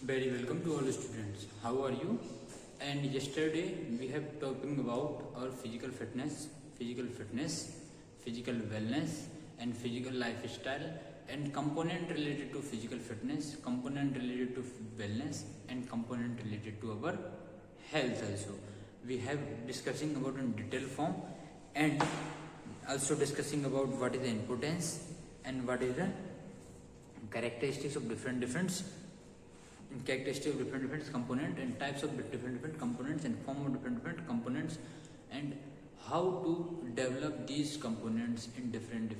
Very welcome to all students. How are you? And yesterday we have talking about our physical fitness, physical wellness, and physical lifestyle, and component related to physical fitness, component related to wellness, and component related to our health. Also, we have discussing about in detail form, and also discussing about what is the importance and what is the characteristics of different component and types of different components and form of different components, and how to develop these components in different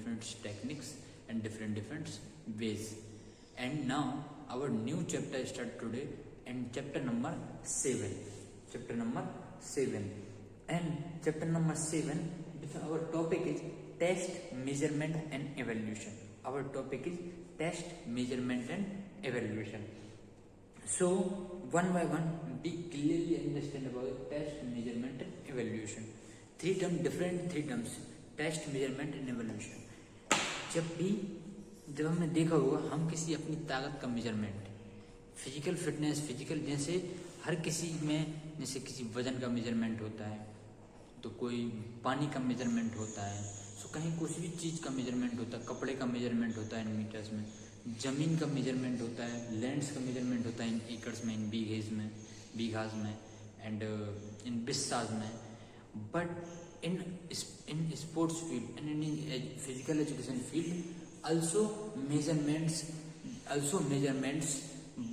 techniques and different ways. And now our new chapter start today, and chapter number 7, and chapter number 7, our topic is test, measurement and evaluation. Our topic is test, measurement and evaluation. So one by one we clearly understand about test, measurement and evaluation. Three terms: test, measurement and evolution. जब हमने देखा होगा हम किसी अपनी ताकत का measurement, physical fitness, physical जैसे हर किसी में, जैसे किसी वजन का मेजरमेंट होता है, तो कोई पानी का मेजरमेंट होता है, सो कहीं कुछ भी चीज़ का मेजरमेंट होता है, कपड़े का मेजरमेंट होता है इन मीटर्स में, ज़मीन का मेजरमेंट होता है, लैंड्स का मेजरमेंट होता है इन एकर्स में, इन बीघाज में एंड इन बिस्साज में. But in sports field and in physical education field also measurements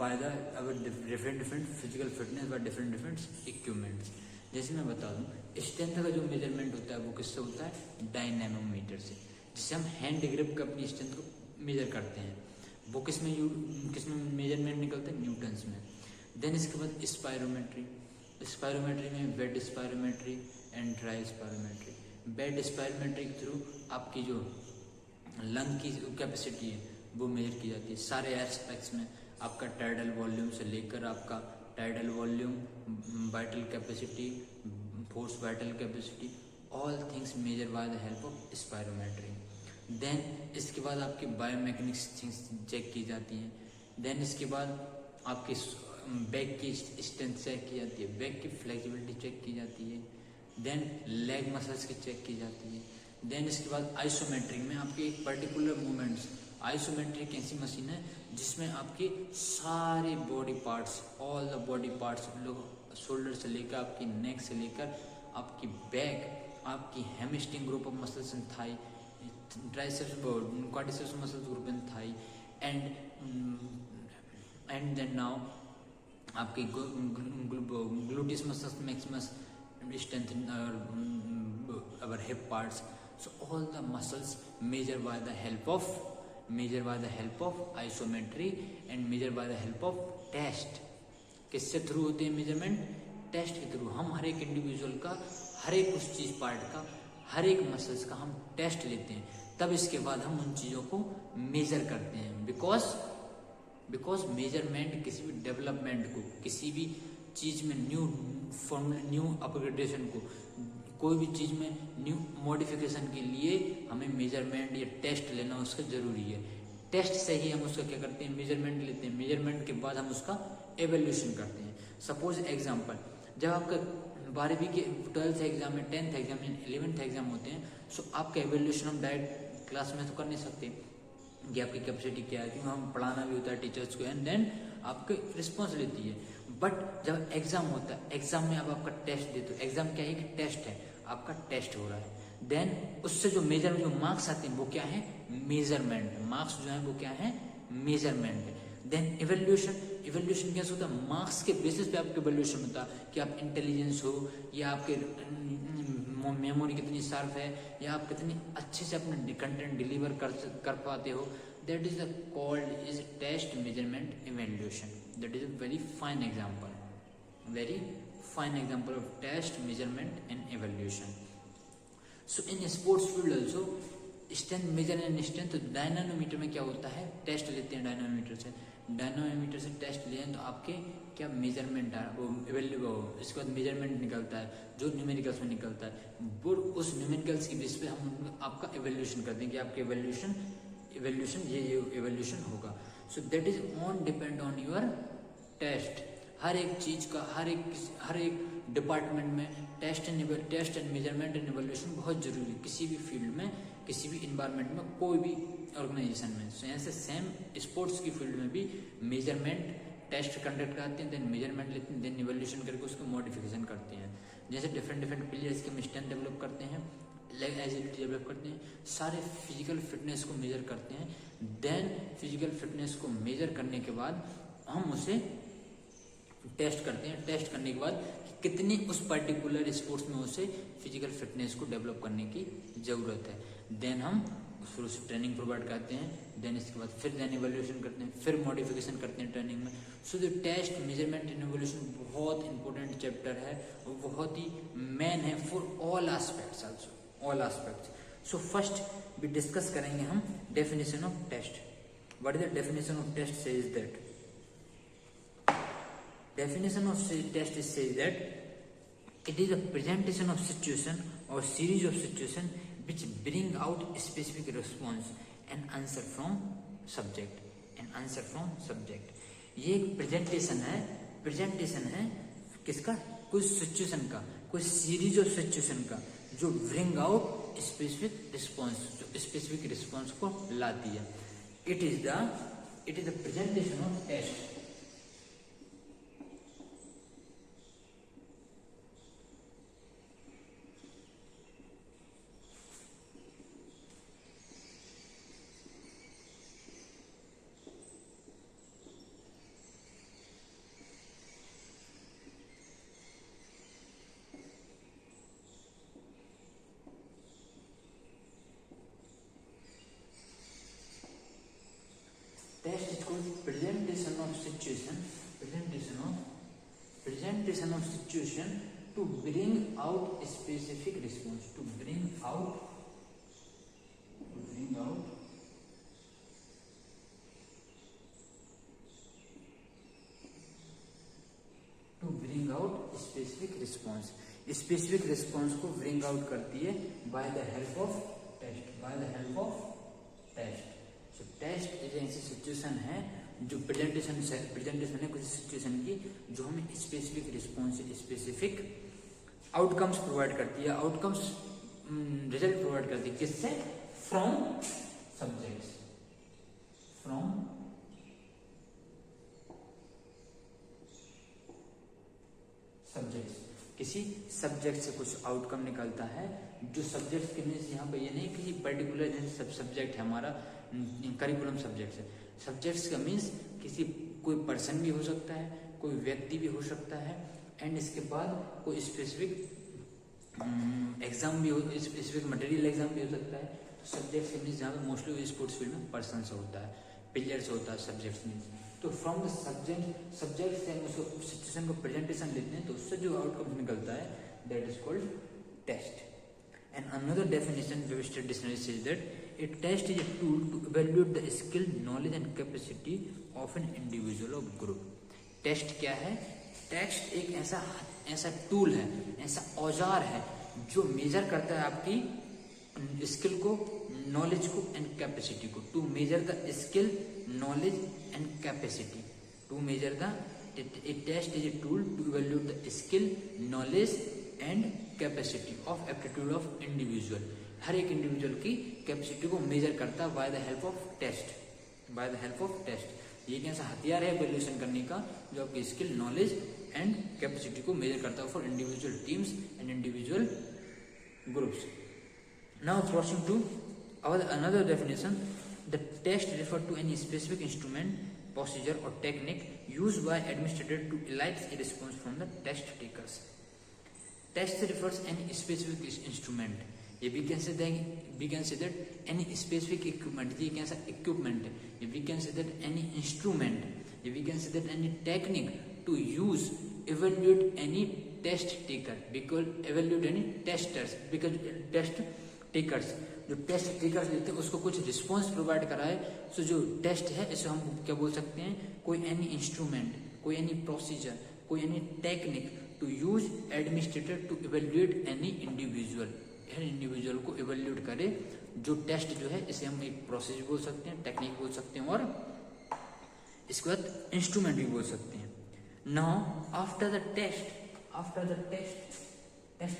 by the our different physical fitness by different equipments. जैसे मैं बता दूं, स्ट्रेंथ का जो मेजरमेंट होता है वो किससे होता है? डायनेमोमीटर से, जिससे हम हैंड ग्रिप का अपनी स्ट्रेंथ को मेजर करते हैं. वो किसमें मेजरमेंट निकलता है? न्यूटन्स में. देन इसके बाद स्पायरोमेट्री में bed spirometry and dry spirometry. Bed spirometry के थ्रू आपकी जो लंग की कैपेसिटी है वो मेजर की जाती है सारे एस्पेक्ट्स में. आपका टाइडल वॉल्यूम से लेकर आपका tidal volume, vital capacity, force vital capacity, all things measure by the help of spirometry. Then इसके बाद आपकी बायोमैकेनिक्स थिंग्स चेक की जाती हैं. देन इसके बाद आपकी बैक की स्ट्रेंथ चेक की जाती है, बैक की फ्लेक्सिबिलिटी चेक की जाती है. देन लेग मसल्स की चेक की जाती है. देन इसके बाद आइसोमेट्रिक में आपके एक पर्टिकुलर मूवमेंट्स, आइसोमेट्रिक ऐसी मशीन है जिसमें आपके सारे body parts, all the body parts, shoulder से लेकर आपकी नेक से लेकर आपकी बैक, आपकी hamstring group of muscles in thigh, triceps, quadriceps muscles group in thigh, and then now आपके gluteus muscles maximus strengthen our hip parts. So all the muscles measure by the help of isometry and measure by the help of test. किससे through होते हैं measurement? Test के through. हम हर एक individual का, हर एक उस चीज पार्ट का, हर एक मसल्स का हम टेस्ट लेते हैं, तब इसके बाद हम उन चीजों को मेजर करते हैं. बिकॉज मेजरमेंट किसी भी डेवलपमेंट को, किसी भी चीज में न्यू अपग्रेडेशन को, कोई भी चीज में न्यू मॉडिफिकेशन के लिए हमें मेजरमेंट या टेस्ट लेना उसका जरूरी है. टेस्ट से ही हम उसका क्या करते हैं? मेजरमेंट लेते हैं. मेजरमेंट के बाद हम उसका एवेल्यूशन करते हैं. सपोज एग्जांपल, जब आपका 12वीं के 12th एग्जाम में, 10th एग्जाम में, 11th एग्जाम होते हैं, सो आपका एवेल्यूशन हम डायरेक्ट क्लास में तो कर नहीं सकते कि आपकी कैपेसिटी क्या है, क्योंकि हम पढ़ाना भी होता है टीचर्स को, एंड देन आपके रिस्पॉन्स लेती है. बट जब एग्जाम होता है, एग्जाम में आप आपका टेस्ट देते हो. एग्जाम क्या है? एक टेस्ट है, आपका टेस्ट हो रहा है. देन उससे जो मार्क्स आते हैं वो क्या है? मेजरमेंट. मार्क्स जो है वो क्या है? मेजरमेंट. देन इवेल्यूशन कैसे होता है? मार्क्स के बेसिस पे आपका इवेल्यूशन होता है कि आप इंटेलिजेंस हो, या आपके मेमोरी कितनी शार्प है, या आप कितनी अच्छे से अपना कंटेंट डिलीवर कर पाते हो. That is called test, measurement, evaluation. That is a very fine example of test, measurement and evaluation. So in sports field also, strength measure and strength. तो डायनामोमीटर में क्या होता है? टेस्ट लेते हैं डायनामोमीटर से टेस्ट लिए तो आपके क्या मेजरमेंट है, वो इसके बाद मेजरमेंट निकलता है जो न्यूमेरिकल्स में निकलता है. वो उस न्यूमेरिकल्स की बेस पे हम आपका एवेल्यूशन करते हैं कि आपके एवेल्यूशन ये एवेल्यूशन होगा. So that is on depend on your test, हर एक चीज़ का, हर एक डिपार्टमेंट में test and measurement and evaluation बहुत जरूरी है, किसी भी फील्ड में, किसी भी इन्वायरमेंट में, कोई भी ऑर्गेनाइजेशन में। सो ऐसे सेम स्पोर्ट्स की फील्ड में भी मेजरमेंट टेस्ट कंडक्ट करते हैं, देन मेजरमेंट लेते हैं, देन इवैल्यूएशन करके उसको मॉडिफिकेशन करते हैं। जैसे डिफरेंट प्लेयर्स के हम स्ट्रेंथ डेवलप करते हैं, लेग एजिलिटी डेवलप करते हैं, सारे फिजिकल फिटनेस को मेजर करते हैं। देन फिजिकल फिटनेस को मेजर करने के बाद हम उसे टेस्ट करते हैं। टेस्ट करने के बाद कितनी उस पर्टिकुलर स्पोर्ट्स में उसे फिजिकल फिटनेस को डेवलप करने की ज़रूरत है। देन हम फिर उसे ट्रेनिंग प्रोवाइड करते हैं। देन इसके बाद फिर इवैल्यूएशन करते हैं, फिर मॉडिफिकेशन करते हैं ट्रेनिंग में। सो जो टेस्ट, मेजरमेंट एंड इवैल्यूएशन बहुत इंपॉर्टेंट चैप्टर है और बहुत ही मेन है for all aspects, also all aspects. So first भी डिस्कस करेंगे हम definition of test. What is the definition of test? Says that definition of test says that it is a presentation of situation or series of situation which bring out specific response and answer from subject। ये एक presentation है किसका? कोई situation का, कोई series of situation का, जो bring out specific response, जो स्पेसिफिक रिस्पॉन्स को लाती है। It is the presentation of test. Test is called presentation of situation to bring out a specific response, to bring out specific response। Specific response को bring out करती है by the help of test. So test एक ऐसी situation है जो presentation है कुछ situation की, जो हमें specific response, specific outcomes provide करती है, आउटकम्स रिजल्ट प्रोवाइड करती है। किससे? फ्रॉम सब्जेक्ट्स, किसी सब्जेक्ट से कुछ आउटकम निकलता है। जो सब्जेक्ट के मीन्स यहाँ पे ये नहीं किसी पर्टिकुलर सब सब्जेक्ट है, हमारा करिकुलम सब्जेक्ट है। सब्जेक्ट्स का मीन्स कोई पर्सन भी हो सकता है, कोई व्यक्ति भी हो सकता है, एंड इसके बाद कोई स्पेसिफिक एग्जाम भी हो, स्पेसिफिक मटेरियल एग्जाम भी हो सकता है। तो सब्जेक्ट्स के मीन्स जहाँ पे मोस्टली स्पोर्ट्स फील्ड में पर्सन से होता है, प्लेयर से होता है सब्जेक्ट्स मीन्स। तो फ्रॉम द सब्जेक्ट से हम उसको सिचुएशन को प्रेजेंटेशन लेते हैं, तो उससे जो आउटकम निकलता है that is called test. And another definition Webster dictionary says that a test is a tool to evaluate the skill, knowledge and capacity of an individual और ग्रुप। टेस्ट क्या है? टेस्ट एक ऐसा टूल है, ऐसा औजार है जो मेजर करता है आपकी स्किल को, नॉलेज को एंड कैपेसिटी को। To measure the skill, knowledge and capacity, to measure a test is a tool to evaluate the skill, knowledge and capacity of aptitude of individual। हर एक इंडिविजुअल की capacity को measure करता है by the help of test. ये एक ऐसा हथियार है इवैल्यूएशन करने का जो आपकी स्किल, नॉलेज एंड कैपेसिटी को मेजर करता है for individual teams and individual groups. Now proceeding to another definition, the test refer to any specific instrument, procedure or technique used by administrator to elicit a response from the test takers। Test refers any specific instrument, we can say that any specific equipment, ये कैसा equipment है, we can say that any instrument, we can say that any technique to use evaluate any test taker, because evaluate any testers, because test takers जो test takers लेते हैं उसको कुछ response provide कराए। सो जो टेस्ट है इसे हम क्या बोल सकते हैं? कोई एनी इंस्ट्रूमेंट, कोई एनी प्रोसीजर, कोई any technique to use administrator to evaluate any individual, हर इंडिविजुअल को इवैल्यूएट करे। जो टेस्ट जो है इसे हम एक प्रोसेस बोल सकते हैं, टेक्निक बोल सकते हैं और इसके बाद इंस्ट्रूमेंट भी बोल सकते हैं। नाउ आफ्टर द टेस्ट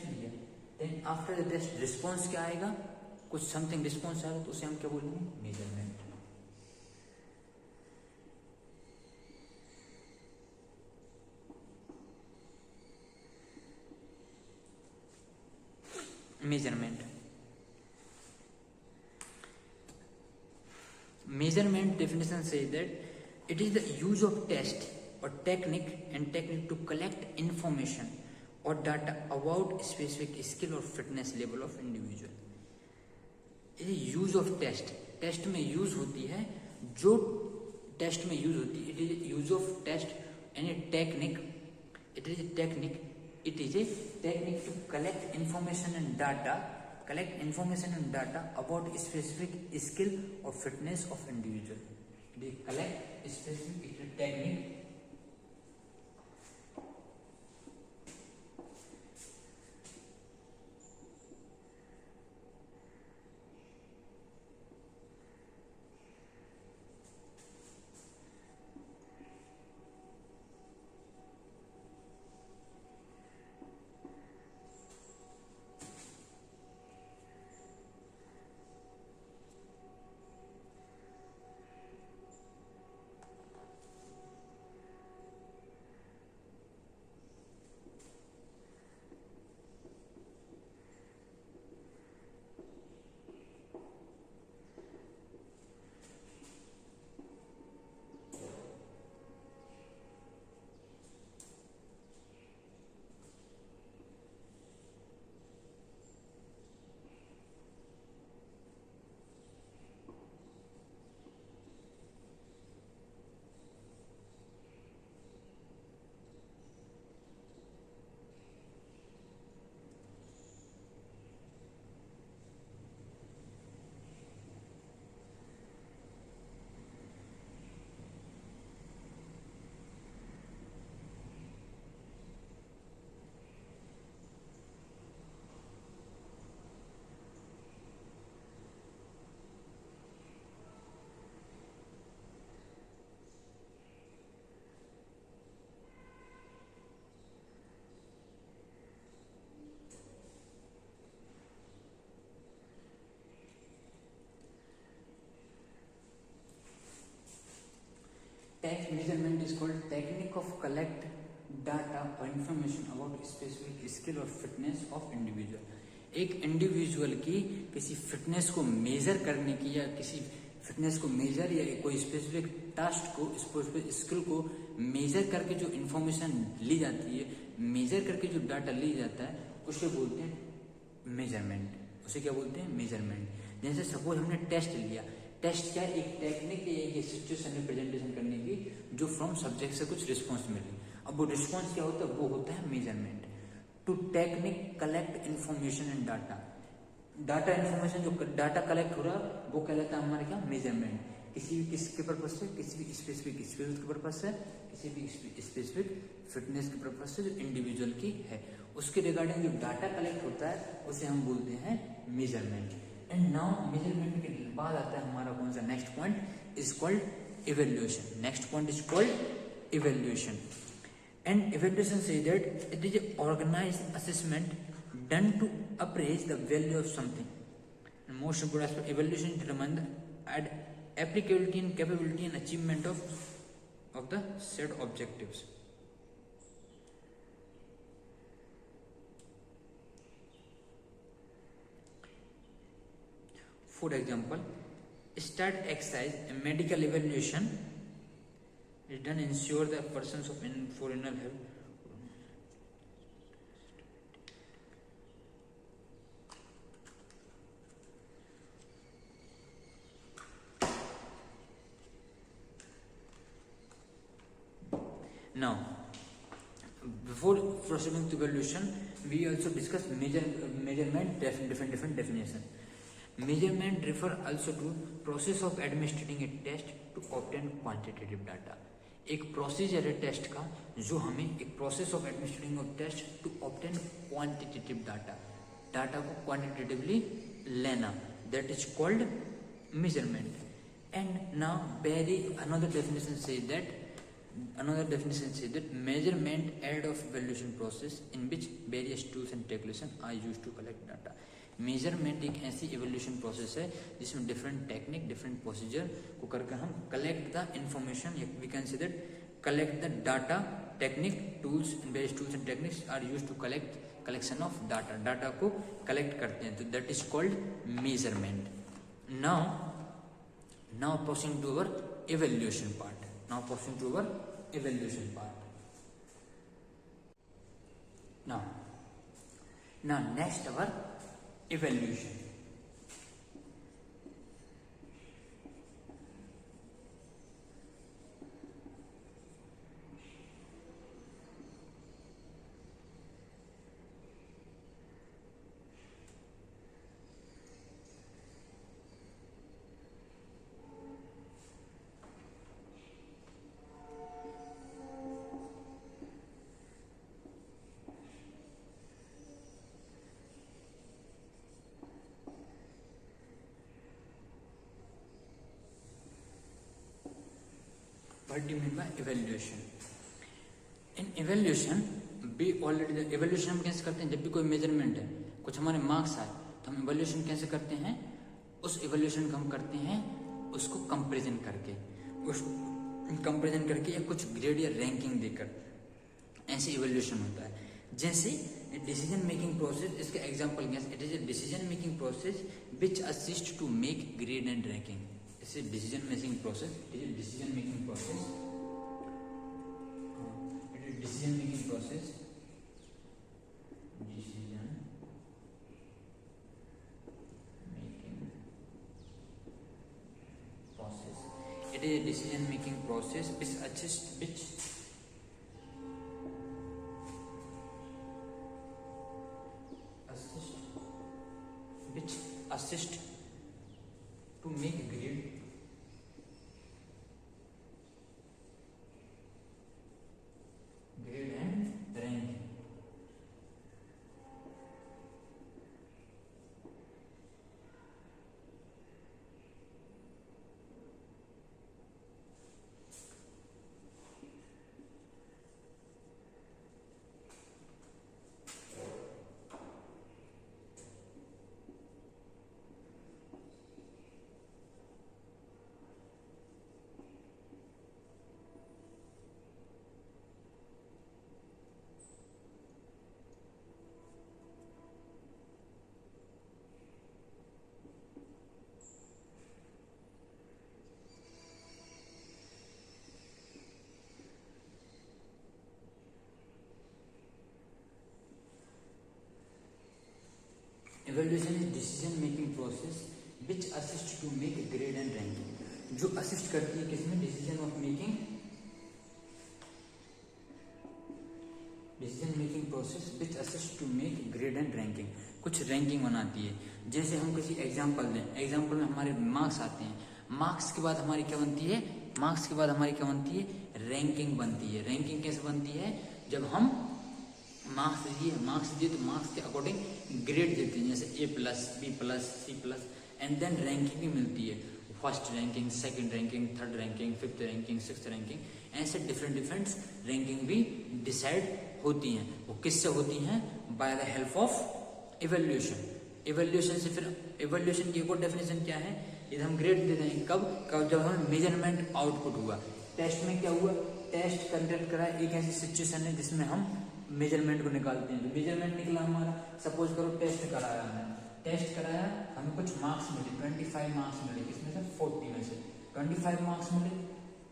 लिया, then after the test response क्या आएगा, कुछ समथिंग रिस्पॉन्स आएगा तो उसे हम क्या बोलेंगे, measurement. Measurement definition says that it is the use of test or technique to collect information or data about specific skill or fitness level of individual. ये यूज ऑफ टेस्ट में use होती है, जो टेस्ट में use होती है, it is use of test and technique, it is technique to collect information and data about specific skill और fitness of individual. Collect specific technique measurement is called technique of collect data or information about specific skill or fitness of individual। एक individual की किसी fitness को major करने की या किसी fitness को मेजर या कोई स्पेसिफिक टास्क को स्पेसिफिक स्किल को मेजर करके जो इंफॉर्मेशन ली जाती है, मेजर करके जो डाटा ली जाता है, उसे बोलते हैं मेजरमेंट। उसे क्या बोलते हैं, मेजरमेंट। जैसे सपोज हमने टेस्ट लिया, टेस्ट क्या एक टेक्निक है एक सिचुएशन में प्रेजेंटेशन करने की जो फ्रॉम सब्जेक्ट से कुछ रिस्पॉन्स मिले। अब वो रिस्पॉन्स क्या होता है, वो होता है measurement. To technique collect information and data information जो डाटा कलेक्ट हो रहा है वो कहलाता है हमारे क्या, मेजरमेंट। किसी भी किसके पर्पज से, किसी भी स्पेसिफिक स्किल्स के पर्पज से, किसी भी स्पेसिफिक फिटनेस के पर्पज से जो इंडिविजुअल की है, उसके रिगार्डिंग जो डाटा कलेक्ट होता है उसे हम बोलते हैं मेजरमेंट। एंड नाउ मेजरमेंट के बाद आता है हमारा कौन सा next point, is called evaluation. Next point is called evaluation. And evaluation say that it is a organised assessment done to appraise the value of something. And most important aspect, evaluation determines the applicability and capability and achievement of the set objectives. For example, start exercise, a medical evaluation is done to ensure the persons of foreigner health. Now, before proceeding to evaluation, we also discuss measurement different definition. Measurement refer also to process of administering a test to obtain quantitative data. एक procedure है test का जो हमें एक process of administrating of test to obtain quantitative data को quantitatively लेना, that is called measurement. And now very another definition say that Another definition says that measurement aid of evaluation process in which various tools and calculation are used to collect data. Measurement एक ऐसी evolution process है जिसमें different technique different procedure को करके हम collect the information, we can say that collect the data, technique tools and various tools and techniques are used to collection of data, data को collect करते हैं, तो that is called measurement. Now proceeding to our evaluation part. Now proceeding to our evaluation part. Now next our evaluation. What do you mean by evaluation? In evaluation, evaluation हम कैसे करते हैं? जब भी कोई मेजरमेंट है, कुछ हमारे मार्क्स आए, तो हम evaluation कैसे करते हैं? उस evaluation को हम करते हैं उसको कंपेरिजन करके या कुछ ग्रेड या रैंकिंग देकर, ऐसे evaluation होता है. जैसे डिसीजन मेकिंग प्रोसेस, इसका एग्जाम्पल क्या है? It is a decision making process which assist to make grade and ranking. This is decision making process. It is decision making process. It is decision making process. Decision making process. It is a decision making process which assist to make grade and ranking. Evaluation is decision making process which assists to make grade and ranking. जो assist करती है किसमें? Decision making process which assist to make grade and ranking. कुछ ranking बनाती है. जैसे हम किसी एग्जांपल दें, एग्जांपल में हमारे मार्क्स आते हैं, मार्क्स के बाद हमारी क्या बनती है? रैंकिंग बनती है. रैंकिंग कैसे बनती है? जब हम मार्क्स दिए तो मार्क्स के अकॉर्डिंग ग्रेड देते हैं, जैसे A+, B+, C+, and then ranking भी मिलती है. First ranking, second ranking, third ranking, fifth ranking, sixth ranking, ऐसे डिफरेंट रैंकिंग भी डिसाइड होती हैं. वो किससे होती हैं? By the help of evaluation. Evaluation से फिर इवैल्यूएशन की एक और डेफिनेशन क्या है? यदि हम ग्रेड देते हैं कब? जब हमें मेजरमेंट आउटपुट हुआ. टेस्ट में क्या हुआ? टेस्ट कंडक्ट करा, एक ऐसी सिचुएशन है जिसमें हम मेजरमेंट को निकालते हैं. तो मेजरमेंट निकला हमारा, सपोज करो टेस्ट कराया, हमें कुछ मार्क्स मिले, 25 मार्क्स मिले, किसमें से? 40 में से 25 मार्क्स मिले.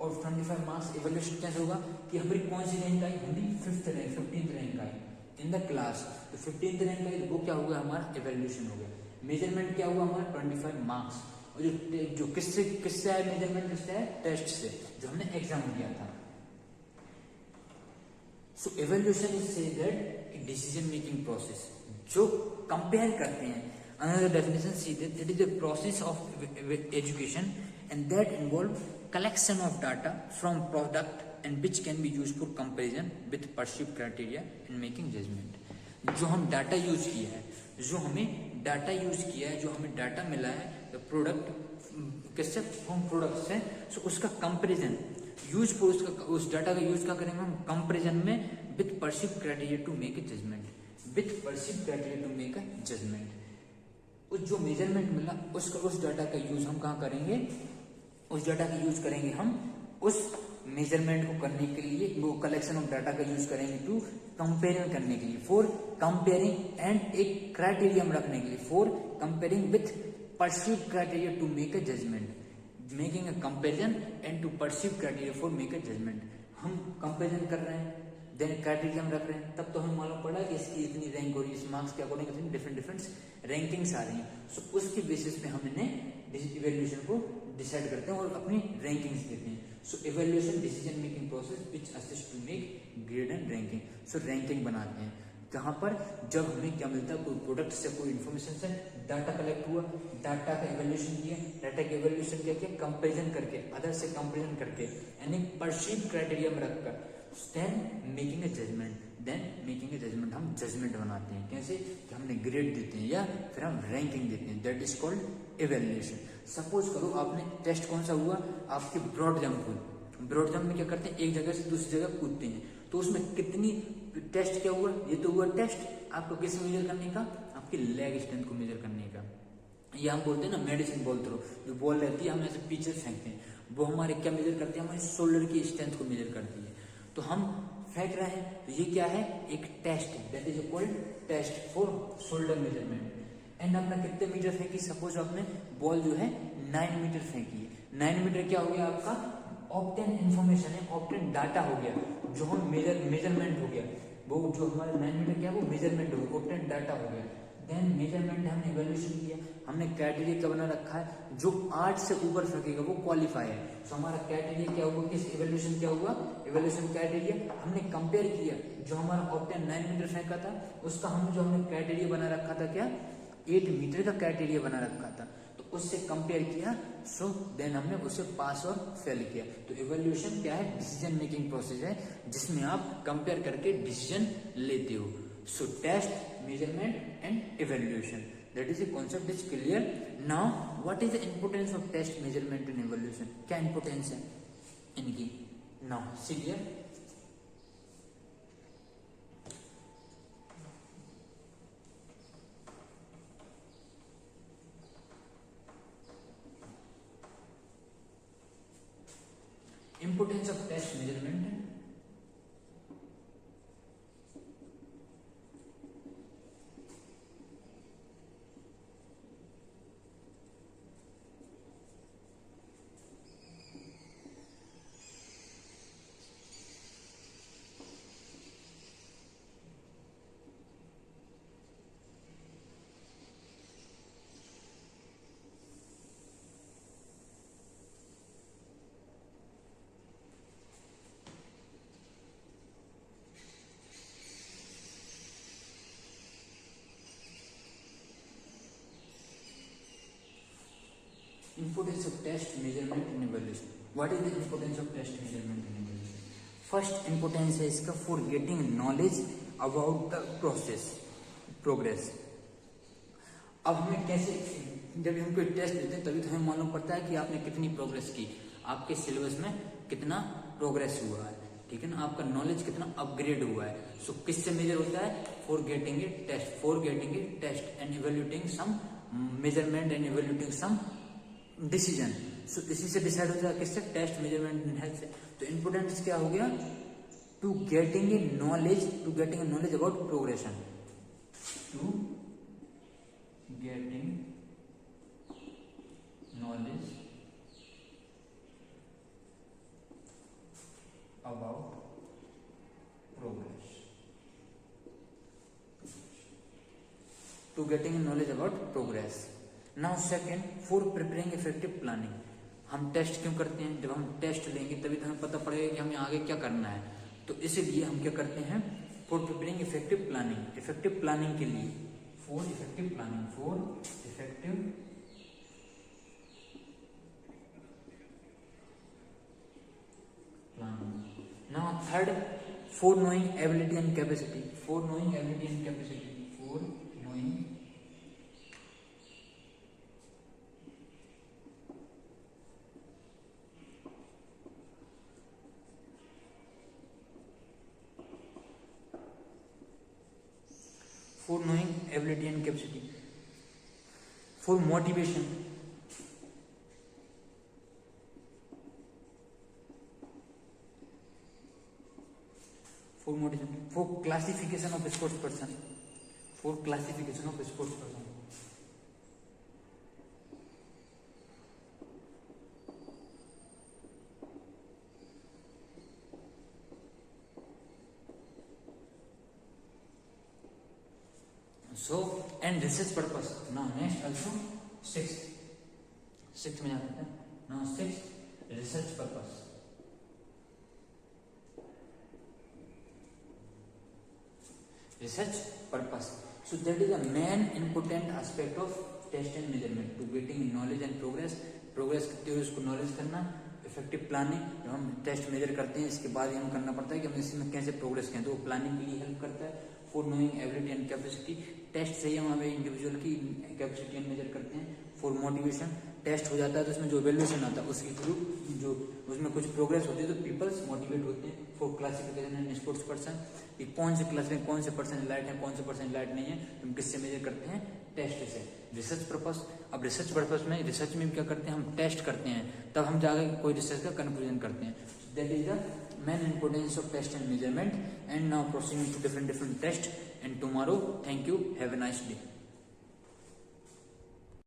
और 25 मार्क्स इवैल्यूएशन कैसे होगा कि हमारी कौन सी रैंक आई? हमारी 15th rank I in the class. तो 15th रैंक आई, वो क्या होगा? हमारा इवैल्यूएशन हो गया. मेजरमेंट क्या हुआ हमारा? 25 मार्क्स. और जो किससे आया मेजरमेंट? किससे आया? टेस्ट से, जो हमने एग्जाम दिया था. So evaluation is say that a decision making process जो कंपेयर करते हैं. Another definition see that it is a process of education and that involve collection of data from product and which can be used for comparison with perceived criteria in making judgment. जो हम data use किया है, जो हमें data मिला है, product किससे? From product से. सो उसका कंपेरिजन यूज फॉर उस डाटा का यूज क्या करेंगे हम, कंपेरिजन में with perceive criteria to make a judgement, with perceive criteria to make a judgement. उस जो मेजरमेंट मिला उस डाटा का यूज हम कहाँ करेंगे, उस डाटा का यूज करेंगे हम उस मेजरमेंट को करने के लिए, वो कलेक्शन ऑफ डाटा का यूज करेंगे टू कंपेयरिंग करने के लिए, फॉर कंपेयरिंग एंड एक क्राइटेरिया रखने के लिए, for comparing with perceive criteria to make a judgement, making a comparison and to perceive criteria for make a judgement. हम कंपेरिजन कर रहे हैं, देन क्राइटेरिया हम रख रहे हैं, तब तो हमें मालूम पड़ा कि इसकी इतनी रैंक हो रही है, इस मार्क्स के अकॉर्डिंग इतनी डिफरेंट डिफरेंट रैंकिंग्स आ रही हैं। सो उसके बेसिस पे हम इन्हें इवेल्यूएशन को डिसाइड करते हैं और अपनी रैंकिंग्स देते हैं। So evaluation decision making process which assist to make grade and ranking. So ranking बनाते हैं जहाँ पर जब हमें क्या मिलता है, कोई प्रोडक्ट से कोई इन्फॉर्मेशन से डाटा कलेक्ट हुआ, डाटा का इवेल्यूएशन किया, डाटा का इवेल्यूएशन क्या किया, कंपेरिजन करके, अदर से कंपेरिजन करके, यानी परसीव क्राइटेरिया में रखकर, then making a judgement, then making a judgement, हम जजमेंट बनाते हैं कैसे, कि हमने ग्रेड देते हैं या फिर हम रैंकिंग देते हैं, that is called evaluation. Suppose करो आपने टेस्ट कौन सा हुआ, आपके ब्रॉड जंप हुई, ब्रॉड जंप में क्या करते हैं, एक जगह से दूसरी जगह कूदते हैं, तो उसमें कितनी टेस्ट क्या हुआ, ये तो हुआ टेस्ट आपको किस मेजर करने का, आपकी लेग स्ट्रेंथ को मेजर करने का। ये हम बोलते हैं ना मेडिसिन बॉल थ्रो, जो बॉल रहती है हम ऐसे पीछे फेंकते हैं, वो हमारे क्या मेजर करती है, हमारे शोल्डर की स्ट्रेंथ को मेजर करती है। तो हम फेंक रहे हैं, तो ये क्या है, एक test, that is called test for shoulder measurement. And आपने कितने मीटर फेंकी, सपोज आपने बॉल जो है 9 मीटर फेंकी है, 9 मीटर क्या हो गया आपका, ऑब्टेन इन्फॉर्मेशन है, ऑब्टेन डाटा हो गया, जो हम मेजरमेंट हो गया, वो जो हमारा 9 मीटर क्या है वो मेजरमेंट हो गया, ऑब्टेन डाटा हो गया। देन मेजरमेंट हमने इवैल्यूएशन किया, हमने क्राइटेरिया क्या बना रखा है, जो 8 से ऊपर फेंकेगा वो क्वालिफाई है। तो हमारा क्राइटेरिया क्या होगा, किस इवैल्यूएशन क्या हुआ, इवैल्यूएशन क्राइटेरिया हमने कंपेयर किया, जो हमारा ऑब्टेन 9 मीटर फेंका था उसका हमने क्राइटेरिया बना रखा था क्या, 8 मीटर का क्राइटेरिया बना रखा था, तो उससे कंपेयर किया। सो देन हमने उसे पास और फेल किया। तो इवैल्यूएशन क्या है, डिसीजन मेकिंग प्रोसेस है, जिसमें आप कंपेयर करके डिसीजन लेते हो। सो test, measurement and evaluation, that is a concept is clear. Now what is the importance of test, measurement and evaluation, क्या importance है इनकी, now see here, importance of test, measurement importance of test, measurement and evaluation. What is the importance of test, measurement and evaluation? First importance है इसका for getting knowledge about the process, progress. अब हमें कैसे, जब हम कोई test देते हैं तभी तो हमें मालूम पड़ता है कि आपने कितनी प्रोग्रेस की, आपके सिलेबस में कितना प्रोग्रेस हुआ है, ठीक है ना, आपका नॉलेज कितना अपग्रेड हुआ है। सो किससे मेजर होता है, for getting a test, for getting a test and evaluating some measurement and evaluating some decision. So इसी से डिसाइड होता है, किससे, टेस्ट, मेजरमेंट एंड हेल्थ से। तो इंपोर्टेंस क्या हो गया, to getting a knowledge about progression, to getting knowledge about progress, to getting knowledge about progress. Now second, for preparing effective planning. हम टेस्ट क्यों करते हैं, जब हम टेस्ट लेंगे तभी तो हमें पता पड़ेगा कि हमें आगे क्या करना है। तो इसीलिए हम क्या करते हैं, for preparing effective planning, effective planning के लिए, for effective planning, for effective planning. Now third, for knowing ability and capacity, for knowing ability and capacity, for knowing for knowing ability and capacity, for motivation, for classification of sports person, for classification of sports person. So and research purpose. Now next also sixth में जाते हैं. Now sixth research purpose. Research purpose. So that is the main important aspect of test and measurement to getting knowledge and progress. Progress करते हुए उसको knowledge करना, effective planning. जब हम test major करते हैं इसके बाद ही हम करना पड़ता है कि हम इसमें कैसे प्रोग्रेस करें, तो वो प्लानिंग के लिए हेल्प करता है. For knowing ability and capacity, test से ही हम हमें इंडिविजुअल की कैपेसिटी एंड मेजर करते हैं. फॉर मोटिवेशन, टेस्ट हो जाता है तो उसमें जो वैल्यूएशन आता है उसके थ्रू जो उसमें कुछ प्रोग्रेस होती है तो पीपल्स मोटिवेट होते हैं. For classification and sports person, कि कौन से क्लास में कौन से परसेंट लाइट है, कौन से परसेंट लाइट नहीं है, हम किससे मेजर करते हैं, टेस्ट से. रिसर्च पर्पस, अब रिसर्च पर्पस में रिसर्च में क्या करते हैं, हम टेस्ट करते हैं, तब हम जाकर कोई रिसर्च का कंक्लूजन करते हैं. That is the main importance of test and measurement. And now proceeding to different test. And tomorrow, thank you, have a nice day.